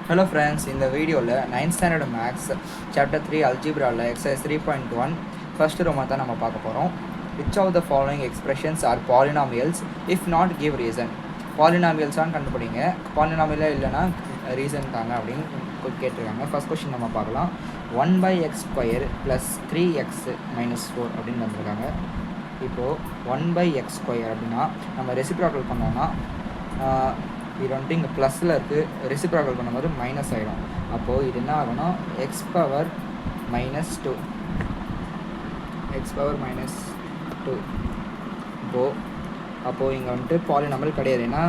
Hello friends, in the video 9th standard maths chapter 3 algebra exercise 3.1 first row தான் நம்ம பார்க்க போறோம். Which of the following expressions are polynomials if not give reason? Polynomials on கண்டுபிடிங்க. Polynomial இல்லனா reason தாங்க அப்படினு கேட்டிருக்காங்க. First question நம்ம பார்க்கலாம். 1/x square plus 3x minus 4 அப்படினு வந்திருக்காங்க. இப்போ 1/x square அப்படினா நம்ம ரெசிப்ரோக்கல் பண்ணோம்னா இது வந்துட்டு இங்கே ப்ளஸில் இருக்குது, ரெசிப்ரோக்கல் பண்ணும்போது மைனஸ் ஆகிடும். அப்போது இது என்ன ஆகும்னா எக்ஸ் பவர் மைனஸ் டூ அப்போது இங்கே வந்துட்டு பாலினாமியல் கிடையாது. ஏன்னா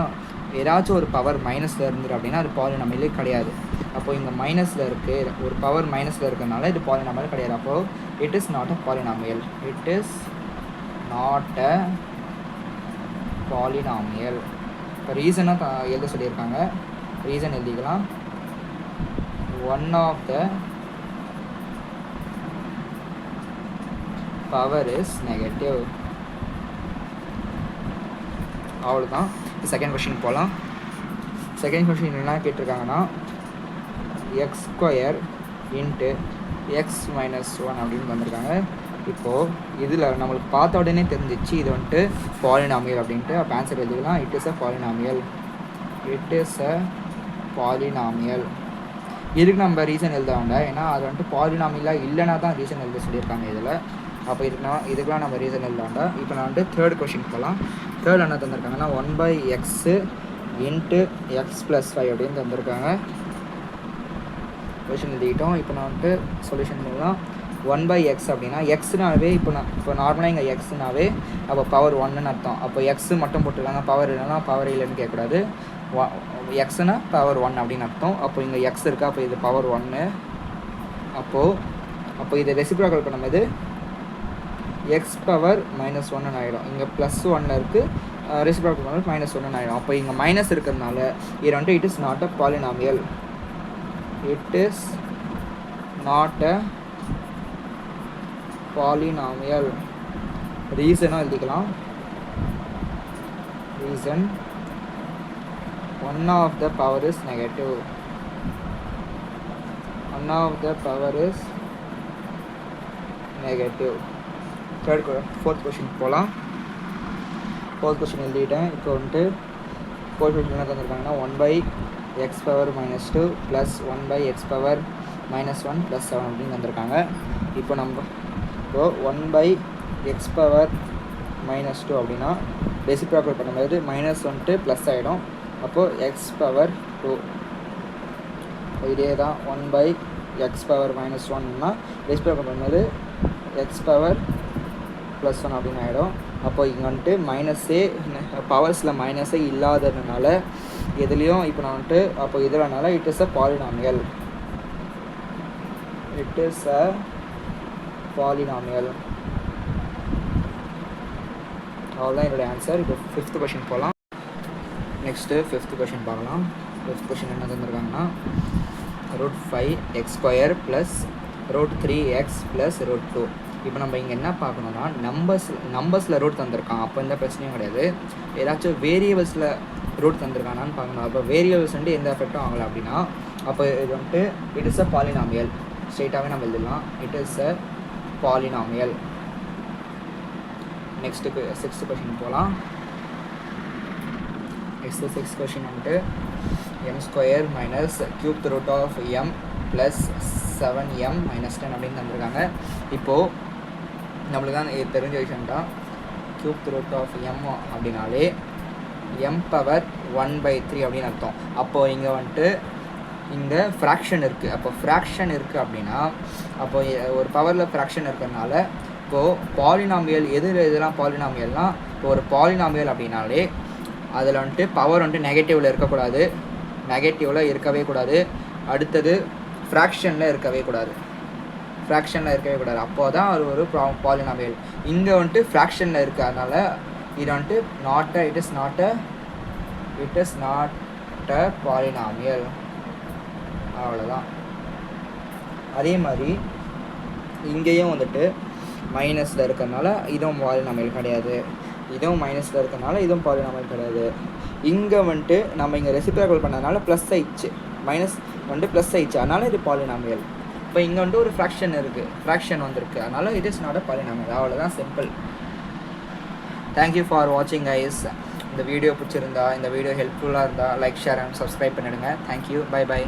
ஏதாச்சும் ஒரு பவர் மைனஸில் இருந்துரு அப்படின்னா அது பாலினாமியலே கிடையாது. அப்போது இங்கே மைனஸில் இருக்குது, ஒரு பவர் மைனஸில் இருக்கிறதுனால இது பாலினாமியல் கிடையாது. அப்போது it is not a polynomial. இப்போ ரீசனாக எழுத சொல்லியிருக்காங்க. ரீசன் எழுதிக்கலாம். One of the power is negative. அவ்வளோதான். செகண்ட் கொஷின் போகலாம். செகண்ட் கொஷின் என்ன கேட்டிருக்காங்கன்னா X square into X minus 1 அப்படின்னு வந்திருக்காங்க. இப்போது இதில் நம்மளுக்கு பார்த்த உடனே தெரிஞ்சிச்சு இது வந்துட்டு பாலினாமியல் அப்படின்ட்டு. அப்போ ஆன்சர் எழுதிக்கலாம். It is a polynomial. இதுக்கு நம்ம ரீசன் எழுத வேண்டாம், ஏன்னா அது வந்துட்டு பாலினாமியலாக இல்லைனா தான் ரீசன் எழுத சொல்லியிருக்காங்க இதில். அப்போ இதுக்கெலாம் நம்ம ரீசன் எழுத வேண்டாம். இப்போ நான் வந்துட்டு தேர்ட் கொஷின் போகலாம். தேர்ட் என்ன தந்திருக்காங்கன்னா 1/x இன்ட்டு எக்ஸ் ப்ளஸ் 5 அப்படின்னு தந்திருக்காங்க. கொஷின் எழுதிக்கிட்டோம். இப்போ நான் வந்துட்டு சொல்யூஷன் பண்ணலாம். 1/x அப்படின்னா எக்ஸ்னாவே இப்போ நார்மலாக இங்கே எக்ஸ்னாவே அப்போ பவர் 1ன்னு அர்த்தம். அப்போ எக்ஸு மட்டும் போட்டுருக்காங்க, பவர் இல்லைன்னா பவர் இல்லைன்னு கேட்கக்கூடாது. எக்ஸ்னா பவர் 1 அப்படின்னு அர்த்தம். அப்போ இங்கே எக்ஸ் இருக்கா, அப்போ இது பவர் 1. அப்போ இதை ரெசிப்ரோக்கல் பண்ணும்போது எக்ஸ் பவர் மைனஸ் 1 ஆகிடும். இங்கே ப்ளஸ் 1 இருக்குது, ரெசிப்ரோக்கல் பண்ணும்போது மைனஸ் 1 ஆகிடும். அப்போ இங்கே மைனஸ் இருக்கிறதுனால இது வந்துட்டு it is not a polynomial. ரீசனாக எழுதிக்கலாம். Reason one of the power is negative. Fourth question போகலாம். ஃபோர்த் கொஷின் எழுதிட்டேன். இப்போ வந்துட்டு ஃபோர்த் கொஷின் என்ன தந்திருக்காங்கன்னா 1/x power minus 2 plus 1/x power minus 1 plus 7 அப்படின்னு தந்திருக்காங்க. இப்போ 1/x பவர் மைனஸ் 2 அப்படின்னா ரெசிப்ரோக்கல் பண்ணும்போது மைனஸ் வந்துட்டு ப்ளஸ் ஆகிடும். அப்போது எக்ஸ் பவர் 2 இதே தான். 1/x பவர் மைனஸ் 1னா ரெசிப்ரோக்கல் பண்ணும்போது எக்ஸ் பவர் ப்ளஸ் 1 அப்படின்னு ஆகிடும். அப்போ இங்கே வந்துட்டு மைனஸே பவர்ஸில் மைனஸே இல்லாததுனால எதுலேயும் இப்போ நான் வந்துட்டு அப்போ இதுலனால இட் இஸ் அ பாலினாமியல். அவ்வளோதான் என்னோடய ஆன்சர். இப்போ ஃபிஃப்த் கொஷின் போகலாம். நெக்ஸ்ட்டு ஃபிஃப்த் கொஷின் பார்க்கலாம். ஃபிஃப்த் கொஷின் என்ன தந்திருக்காங்கன்னா √5x square plus √3x plus √2. இப்போ நம்ம இங்கே என்ன பார்க்கணுன்னா நம்பர்ஸில் ரூட் தந்திருக்கான், அப்போ எந்த பிரச்சனையும் கிடையாது. ஏதாச்சும் வேரியபிள்ஸில் ரூட் தந்திருக்கானான்னு பார்க்கணும். அப்போ வேரியபிள்ஸ் வந்துட்டு எந்த எஃபெக்டும் ஆகலை அப்படின்னா அப்போ இது வந்துட்டு இட் இஸ் அ பாலினாமியல். ஸ்ட்ரெயிட்டாகவே நம்ம எழுதலாம். It is a polynomial. Next sixth question போகலாம். சிக்ஸ்த் கொஷின் வந்துட்டு m square minus cube root of m plus 7m minus 10 அப்படின்னு தந்திருக்காங்க. இப்போது நம்மளுக்கு தான் தெரிஞ்ச விஷயம் தான் கியூப் ரூட் ஆஃப் எம் அப்படின்னாலே எம் பவர் 1/3 அப்படின்னு அர்த்தம். அப்போது இங்கே வந்துட்டு இங்கே ஃப்ராக்ஷன் இருக்குது. அப்போ ஃப்ராக்ஷன் இருக்குது அப்படின்னா அப்போது ஒரு பவரில் ஃப்ராக்ஷன் இருக்கிறதுனால இப்போது பாலினாமியல் இதெல்லாம் பாலினாமியல்னால் இப்போ ஒரு பாலினாமியல் அப்படின்னாலே அதில் வந்துட்டு பவர் வந்துட்டு நெகட்டிவில் இருக்கவே கூடாது. அடுத்தது ஃப்ராக்ஷனில் இருக்கவே கூடாது. அப்போ தான் அது ஒரு பாலினாமியல். இங்கே வந்துட்டு ஃப்ராக்ஷனில் இருக்குது, அதனால் இது வந்துட்டு it is not a polynomial. அவ்வளோதான். அதே மாதிரி இங்கேயும் வந்துட்டு மைனஸில் இருக்கிறதுனால இதுவும் பாலினாமியல் கிடையாது, இதுவும் மைனஸில் இருக்கிறதுனால இதுவும் பாலினாமியல் கிடையாது. இங்கே வந்துட்டு நம்ம இங்கே ரெசிப்ரோக்கல் பண்ணதுனால ப்ளஸ் ஆயிடுச்சு. மைனஸ் வந்துட்டு ப்ளஸ் ஆயிடுச்சு, அதனால் இது பாலினாமியல். இப்போ இங்கே வந்துட்டு ஒரு ஃப்ராக்ஷன் வந்திருக்கு, அதனால் it is not a polynomial. அவ்வளோதான், சிம்பிள். தேங்க்யூ ஃபார் வாட்சிங் கைஸ். இந்த வீடியோ பிடிச்சிருந்தா, இந்த வீடியோ ஹெல்ப்ஃபுல்லாக இருந்தால் லைக், ஷேர் அண்ட் சப்ஸ்கிரைப் பண்ணிவிடுங்க. Thank you, bye by.